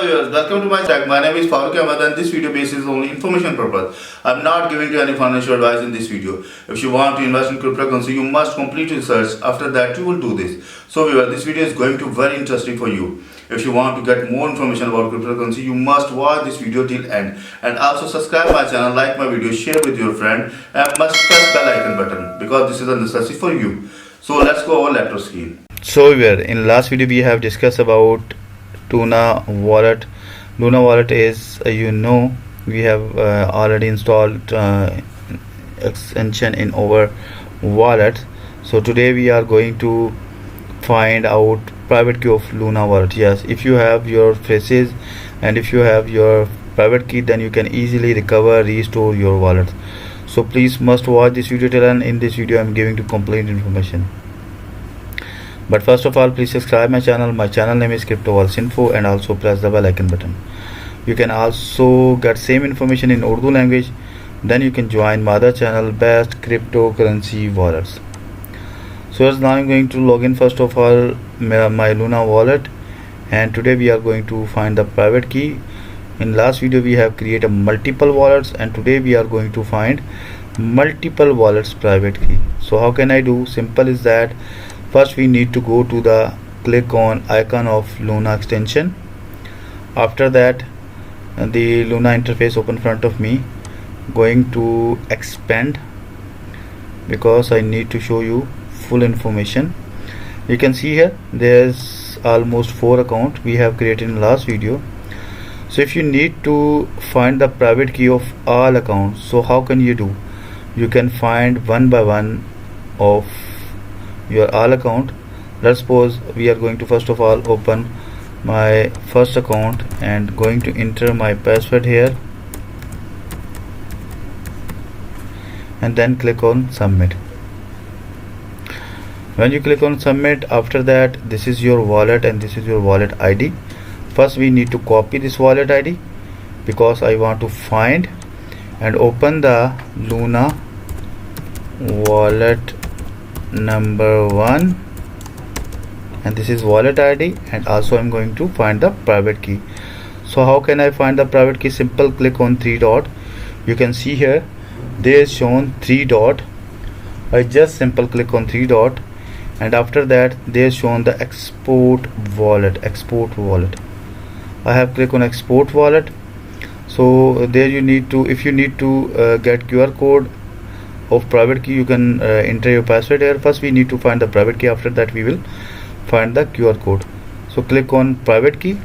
viewers, welcome to my channel. My name is Farooq Ahmed and this video basis only information purpose. I'm not giving you any financial advice in this video. If you want to invest in cryptocurrency, you must complete research. After that, you will do this. So viewers, this video is going to be very interesting for you. If you want to get more information about cryptocurrency, you must watch this video till end. And also subscribe my channel, like my video, share with your friend, and must press bell icon button because this is a necessity for you. So let's go over laptop screen. So in last video we have discussed about LUNA Wallet. LUNA Wallet is we have already installed extension in our wallet. So today we are going to find out private key of LUNA Wallet. Yes, if you have your phrases and if you have your private key, then you can easily recover, restore your wallet. So please must watch this video till end. In this video I am giving you complete information. But first of all, please subscribe my channel. My channel name is Crypto Wallet Info, and also press the bell icon button. You can also get same information in Urdu language. Then you can join my other channel, Best Cryptocurrency Wallets. So now I'm going to log in first of all my LUNA Wallet, and today we are going to find the private key. In last video we have created multiple wallets, and today we are going to find multiple wallets private key. So how can I do? Simple is that first we need to go to the click on icon of LUNA extension. After that the LUNA interface open in front of me. Going to expand because I need to show you full information. You can see here there's almost 4 accounts we have created in last video. So if you need to find the private key of all accounts, so how can you do? You can find one by one of your all account. Let's suppose we are going to first of all open my first account and going to enter my password here and then click on submit. When you click on submit, after that this is your wallet and this is your wallet ID. First we need to copy this wallet ID because I want to find and open the LUNA wallet number 1, and this is wallet ID, and also I'm going to find the private key. So how can I find the private key? Simple click on 3 dot. You can see here there is shown 3 dot. I just simple click on 3 dot, and after that there is shown the export wallet. I have clicked on export wallet. So there you need to, if you need to get QR code of private key, you can enter your password here. First we need to find the private key, after that we will find the QR code. So click on private key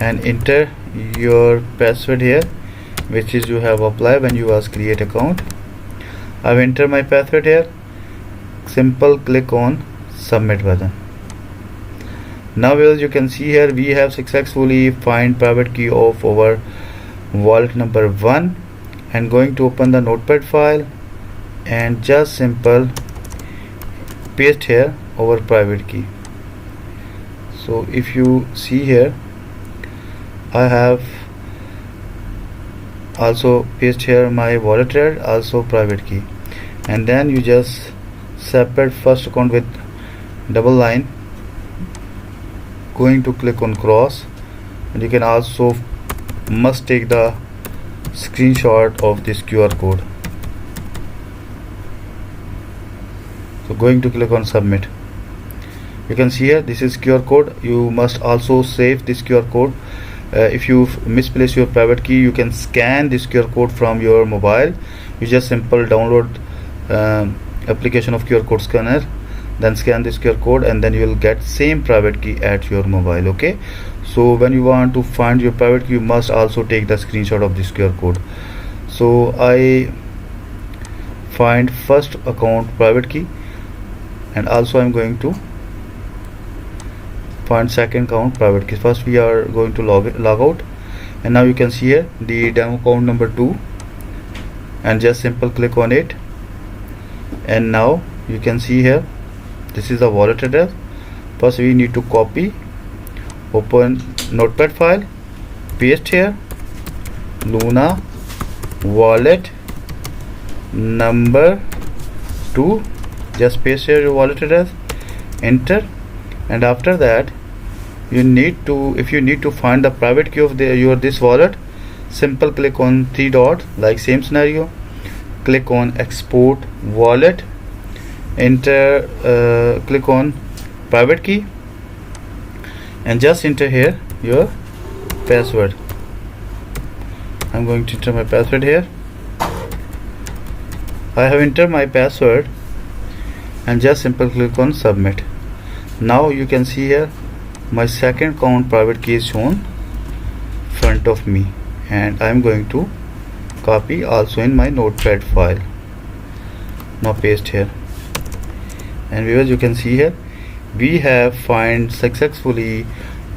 and enter your password here, which is you have applied when you was create account. I've entered my password here. Simple click on submit button. Now as you can see here we have successfully find private key of our wallet number 1, and going to open the notepad file and just simple paste here our private key. So if you see here I have also paste here my wallet address, also private key, and then you just separate first account with double line. Going to click on cross, and you can also must take the screenshot of this QR code. So going to click on submit. You can see here this is QR code. You must also save this QR code. If you misplace your private key, you can scan this QR code from your mobile. You just simple download application of QR code scanner, then scan this QR code, and then you will get same private key at your mobile. Okay, so when you want to find your private key, you must also take the screenshot of this QR code. So I find first account private key, and also I'm going to find second account private key. First we are going to log out, and now you can see here the demo account number 2, and just simple click on it, and now you can see here this is the wallet address. First we need to copy, open notepad file, paste here LUNA wallet number 2, just paste here your wallet address, enter, and after that if you need to find the private key of this wallet, simple click on three dots, like same scenario, click on export wallet, enter click on private key, and just enter here your password. I'm going to enter my password here. I have entered my password and just simple click on submit. Now you can see here my second count private key is shown front of me, and I'm going to copy also in my notepad file. Now paste here, and viewers, you can see here we have find successfully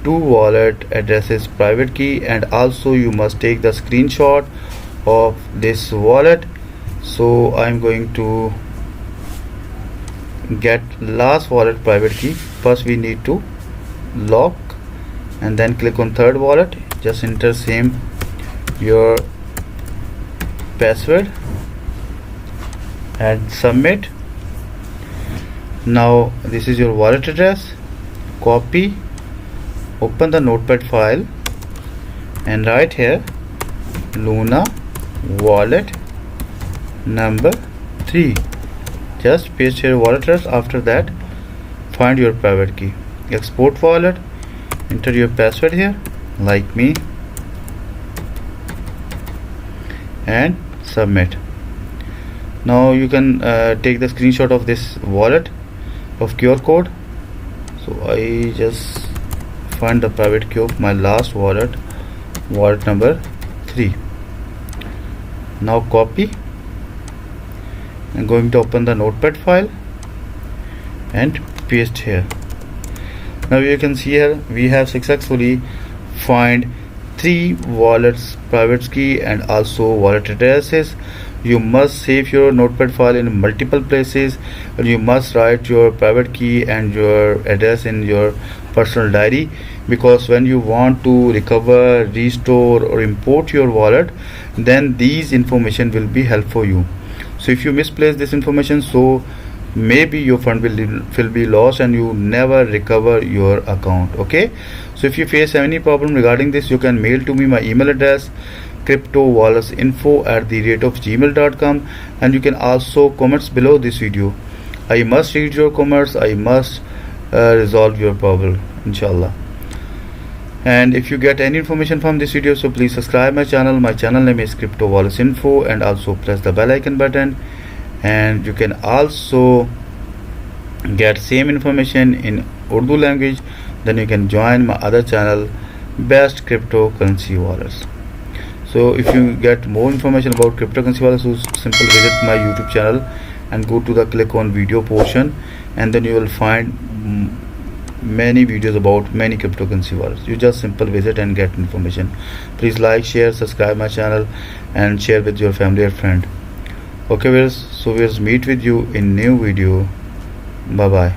2 wallet addresses private key, and also you must take the screenshot of this wallet. So I'm going to get last wallet private key. First we need to lock and then click on third wallet, just enter same your password and submit. Now this is your wallet address. Copy, open the notepad file and write here LUNA wallet number 3. Just paste your wallet address. After that find your private key, export wallet, enter your password here like me and submit. Now you can take the screenshot of this wallet of QR code. So I just find the private key of my last wallet number 3. Now copy, I'm going to open the notepad file and paste here. Now you can see here we have successfully find 3 wallets private key and also wallet addresses. You must save your notepad file in multiple places, and you must write your private key and your address in your personal diary, because when you want to recover, restore or import your wallet, then these information will be helpful for you. So if you misplace this information, so maybe your fund will be lost and you never recover your account. Okay, so if you face any problem regarding this, you can mail to me. My email address cryptowalletsinfo@gmail.com, and you can also comments below this video. I must read your comments. I must resolve your problem, inshallah. And if you get any information from this video, so please subscribe my channel. My channel name is Crypto Wallets Info, and also press the bell icon button. And you can also get same information in Urdu language. Then you can join my other channel, Best Cryptocurrency Wallets. So if you get more information about cryptocurrency wallets, so simply visit my YouTube channel and go to the click on video portion, and then you will find many videos about many cryptocurrency wallets. You just simply visit and get information. Please like, share, subscribe my channel and share with your family or friend. Okay viewers, so we'll meet with you in new video. Bye bye.